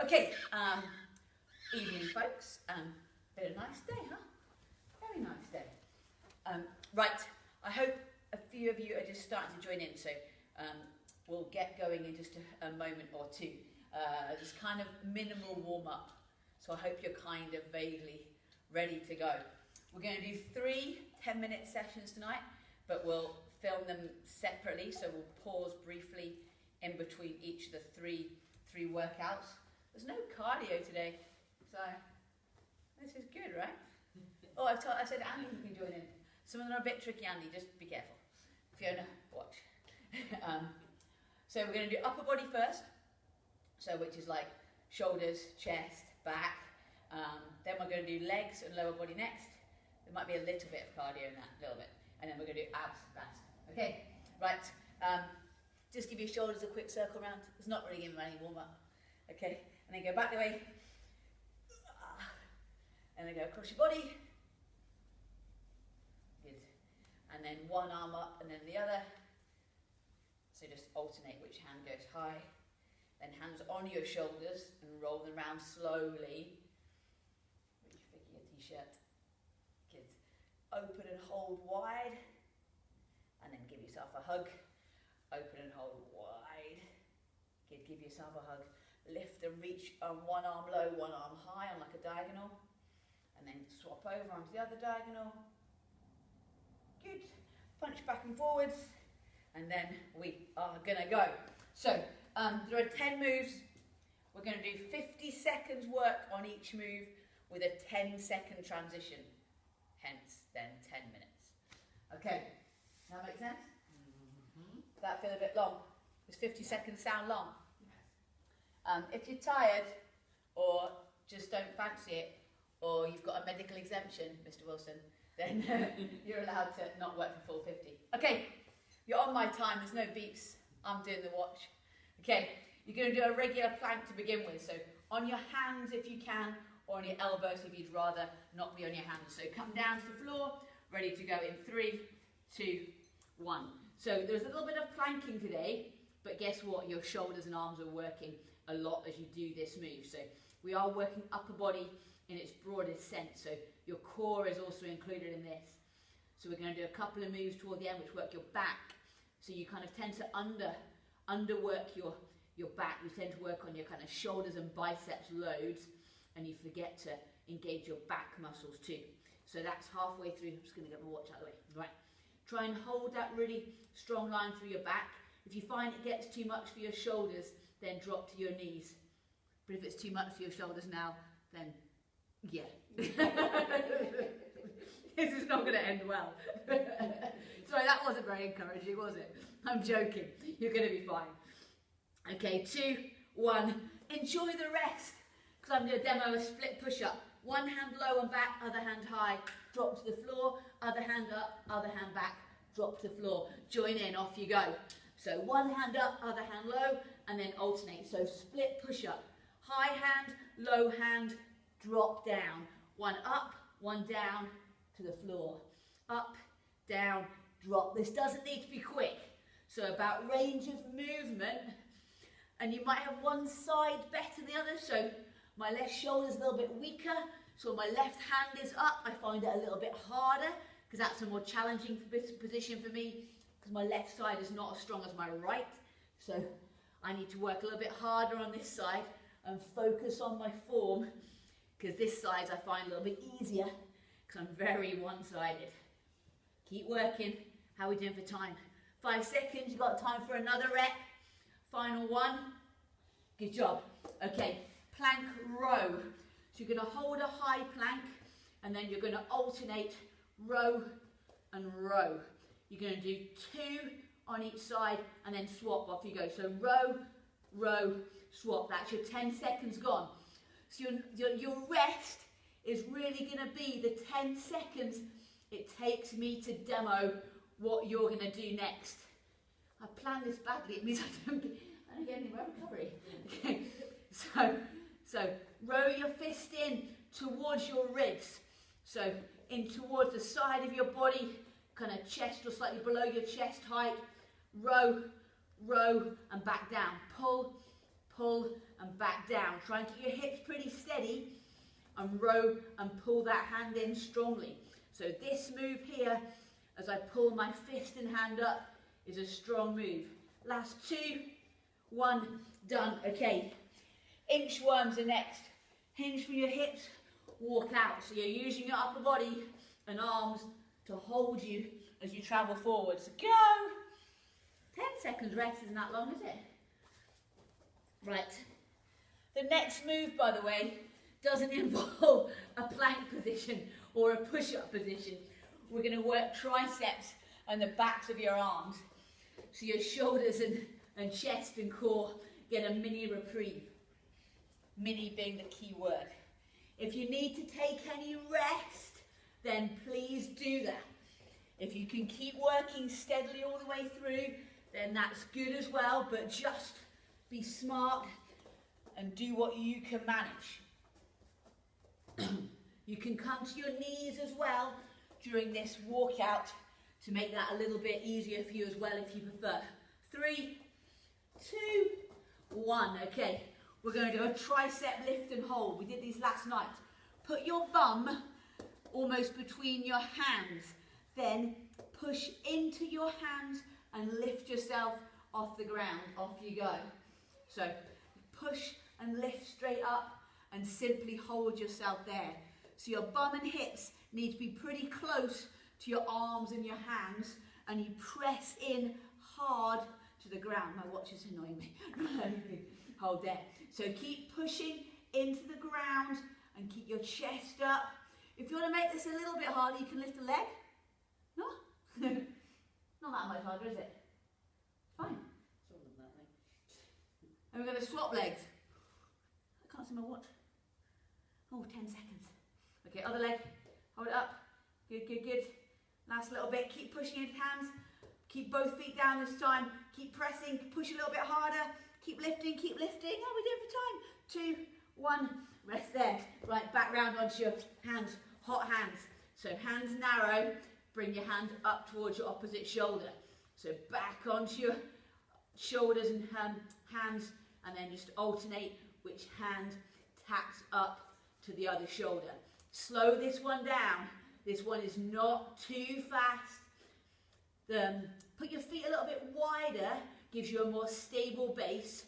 Okay, evening folks, been a nice day, huh? Very nice day. Right, I hope a few of you are just starting to join in, so we'll get going in just a moment or two. Just kind of minimal warm-up, so I hope you're kind of vaguely ready to go. We're going to do 3 10-minute sessions tonight, but we'll film them separately, so we'll pause briefly in between each of the three workouts. There's no cardio today, so this is good, right? Oh, I said Andy can join in. Some of them are a bit tricky, Andy, just be careful. Fiona, watch. So we're going to do upper body first, so which is like shoulders, chest, back. Then we're going to do legs and lower body next. There might be a little bit of cardio in that, a little bit. And then we're going to do abs, bats. Okay, right. Just give your shoulders a quick circle around. It's not really giving them any warm up. Okay, and then go back the way. And then go across your body. Good. And then one arm up and then the other. So just alternate which hand goes high. Then hands on your shoulders and roll them around slowly. Really figure your t-shirt. Good. Open and hold wide. And then give yourself a hug. Open and hold wide. Good. Give yourself a hug. Lift and reach on one arm low, one arm high on like a diagonal. And then swap over onto the other diagonal. Good. Punch back and forwards. And then we are going to go. So there are 10 moves. We're going to do 50 seconds work on each move with a 10-second transition. Hence, then 10 minutes. Okay. That make sense? Mm-hmm. Does that feel a bit long? Does 50 seconds sound long? If you're tired or just don't fancy it, or you've got a medical exemption, Mr. Wilson, then you're allowed to not work for full 50. Okay, you're on my time, there's no beeps, I'm doing the watch. Okay, you're going to do a regular plank to begin with, so on your hands if you can, or on your elbows if you'd rather not be on your hands. So come down to the floor, ready to go in 3, 2, 1. So there's a little bit of planking today, but guess what? Your shoulders and arms are working a lot as you do this move. So we are working upper body in its broadest sense. So your core is also included in this. So we're going to do a couple of moves toward the end which work your back. So you kind of tend to underwork your back. You tend to work on your kind of shoulders and biceps loads, and you forget to engage your back muscles too. So that's halfway through. I'm just going to get my watch out of the way. Right. Try and hold that really strong line through your back. If you find it gets too much for your shoulders, then drop to your knees. But if it's too much for your shoulders now, then yeah. This is not going to end well. Sorry, that wasn't very encouraging, was it? I'm joking. You're going to be fine. Okay, 2, 1. Enjoy the rest. Because I'm going to demo a split push-up. One hand low and back, other hand high. Drop to the floor, other hand up, other hand back. Drop to the floor. Join in, off you go. So one hand up, other hand low, and then alternate. So split push-up. High hand, low hand, drop down. One up, one down to the floor. Up, down, drop. This doesn't need to be quick. So about range of movement. And you might have one side better than the other. So my left shoulder is a little bit weaker. So my left hand is up. I find it a little bit harder because that's a more challenging position for me because my left side is not as strong as my right. So I need to work a little bit harder on this side and focus on my form because this side I find a little bit easier because I'm very one-sided. Keep working. How are we doing for time? 5 seconds. You've got time for another rep. Final one. Good job. Okay, plank row. So you're going to hold a high plank and then you're going to alternate row and row. You're going to do 2 on each side and then swap, off you go. So row, row, swap. That's your 10 seconds gone. So your rest is really going to be the 10 seconds it takes me to demo what you're going to do next. I planned this badly. It means I don't get any more recovery. Okay. So row your fist in towards your ribs. So in towards the side of your body, kind of chest or slightly below your chest height. Row, row, and back down. Pull, pull and back down. Try and keep your hips pretty steady and row and pull that hand in strongly. So this move here, as I pull my fist and hand up, is a strong move. Last 2, 1, done. Okay, inchworms are next. Hinge from your hips, walk out. So you're using your upper body and arms to hold you as you travel forward. So go! 10 seconds rest isn't that long, is it? Right. The next move, by the way, doesn't involve a plank position or a push-up position. We're going to work triceps and the backs of your arms. So your shoulders and chest and core get a mini reprieve. Mini being the key word. If you need to take any rest, then please do that. If you can keep working steadily all the way through, then that's good as well, but just be smart and do what you can manage. You can come to your knees as well during this walkout to make that a little bit easier for you as well if you prefer. 3, 2, 1. Okay, we're going to do a tricep lift and hold. We did these last night. Put your bum almost between your hands. Then push into your hands and lift yourself off the ground. Off you go. So push and lift straight up and simply hold yourself there. So your bum and hips need to be pretty close to your arms and your hands, and you press in hard to the ground. My watch is annoying me. Hold there. So keep pushing into the ground and keep your chest up. If you want to make this a little bit harder, you can lift a leg. No? Not that much harder, is it? Fine. And we're going to swap legs. I can't see my watch. Oh, 10 seconds. Okay, other leg. Hold it up. Good, good, good. Last little bit. Keep pushing into hands. Keep both feet down this time. Keep pressing. Push a little bit harder. Keep lifting, keep lifting. Oh, we did it for time. 2, 1. Rest there. Right, back round onto your hands. Hot hands. So hands narrow. Bring your hand up towards your opposite shoulder. So back onto your shoulders and hands, and then just alternate which hand taps up to the other shoulder. Slow this one down. This one is not too fast. Put your feet a little bit wider, gives you a more stable base.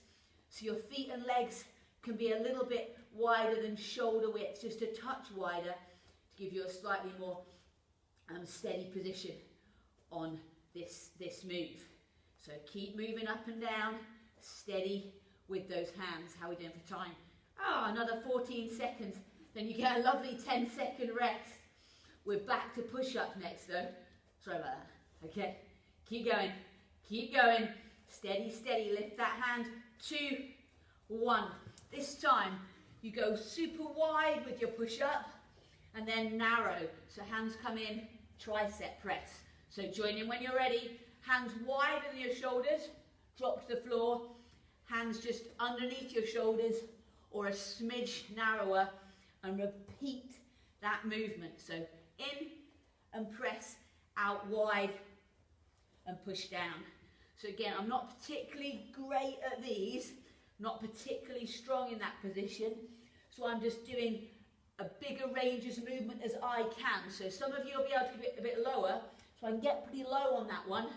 So your feet and legs can be a little bit wider than shoulder width, just a touch wider, to give you a slightly more steady position on this move. So keep moving up and down, steady with those hands. How are we doing for time? Oh, another 14 seconds. Then you get a lovely 10-second rest. We're back to push-ups next though. Sorry about that. Okay, keep going, keep going. Steady, steady, lift that hand. 2, 1. This time you go super wide with your push-up and then narrow. So hands come in, tricep press. So join in when you're ready. Hands wider than your shoulders, drop to the floor. Hands just underneath your shoulders or a smidge narrower, and repeat that movement. So in and press, out wide and push down. So again, I'm not particularly great at these, not particularly strong in that position, so I'm just doing a bigger range of movement as I can. So some of you will be able to get a bit lower, so I can get pretty low on that one,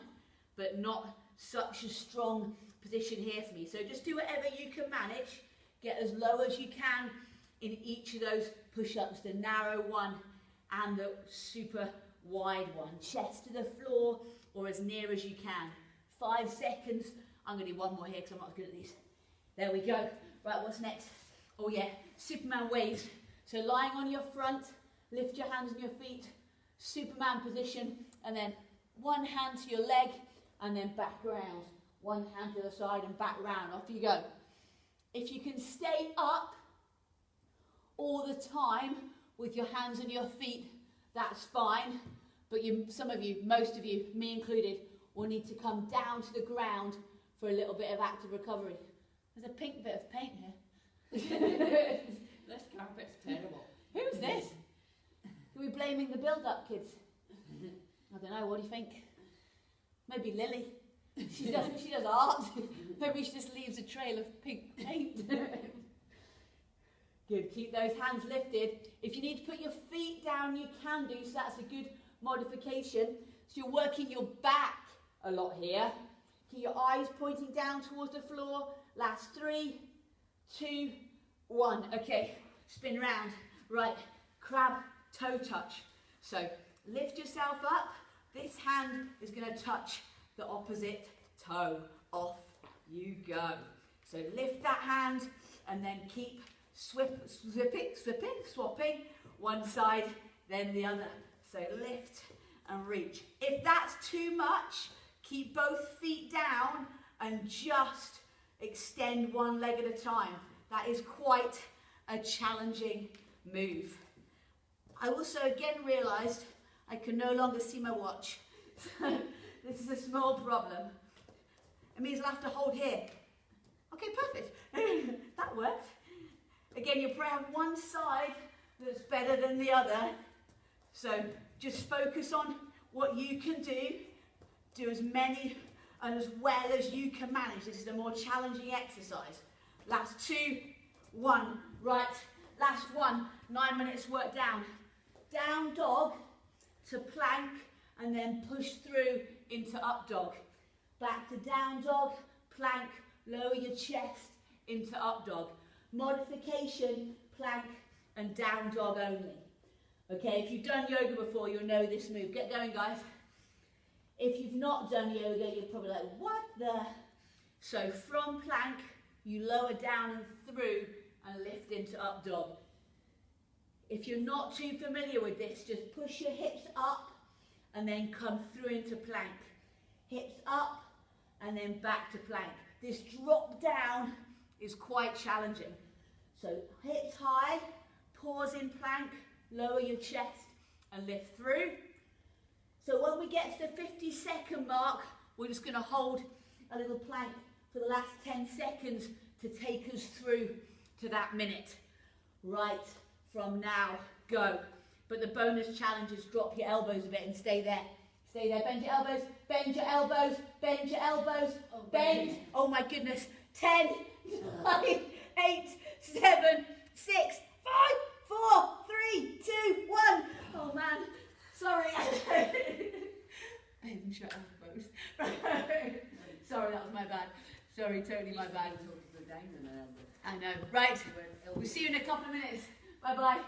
but not such a strong position here for me. So just do whatever you can manage, get as low as you can in each of those push-ups, the narrow one and the super wide one. Chest to the floor or as near as you can. 5 seconds. I'm going to do one more here because I'm not good at these. There we go. Right, what's next? Oh yeah, Superman waves. So lying on your front, lift your hands and your feet, Superman position, and then one hand to your leg and then back round. One hand to the side and back round. Off you go. If you can stay up all the time with your hands and your feet, that's fine. But some of you, most of you, me included, will need to come down to the ground for a little bit of active recovery. There's a pink bit of paint here. This carpet's terrible. Who's this? Are we blaming the build-up kids? I don't know, what do you think? Maybe Lily. She does art. Maybe she just leaves a trail of pink paint. keep those hands lifted. If you need to put your feet down, you can do, so that's a good modification. So you're working your back a lot here. Keep your eyes pointing down towards the floor. Last 3, 2, 1. Okay, spin round. Right, crab toe touch. So lift yourself up. This hand is going to touch the opposite toe. Off you go. So lift that hand and then keep swapping. One side, then the other. So lift and reach. If that's too much, keep both feet down and just extend one leg at a time. That is quite a challenging move. I also again realised I can no longer see my watch. So this is a small problem. It means I'll have to hold here. Okay, perfect. That worked. Again, you'll probably have one side that's better than the other. So just focus on what you can do. Do as many and as well as you can manage. This is a more challenging exercise. Last 2, 1. Right, last 1. 9 minutes work down. Down dog to plank and then push through into up dog. Back to down dog, plank, lower your chest into up dog. Modification, plank and down dog only. Okay, if you've done yoga before, you'll know this move. Get going, guys. If you've not done yoga, you're probably like, what the? So from plank, you lower down and through and lift into up dog. If you're not too familiar with this, just push your hips up and then come through into plank. Hips up and then back to plank. This drop down is quite challenging. So hips high, pause in plank, lower your chest and lift through. So when we get to the 50-second mark, we're just going to hold a little plank for the last 10 seconds to take us through to that minute. Right, from now, go. But the bonus challenge is drop your elbows a bit and stay there. Stay there, bend your elbows, bend your elbows, bend your elbows, bend. Oh my goodness. 10, 9, 8, 7, 6, 5, 4, 3, 2, 1. Oh man, sorry. Bend your elbows. Sorry, that was my bad. Sorry, totally my bad. I know. Right, we'll see you in a couple of minutes. Bye-bye.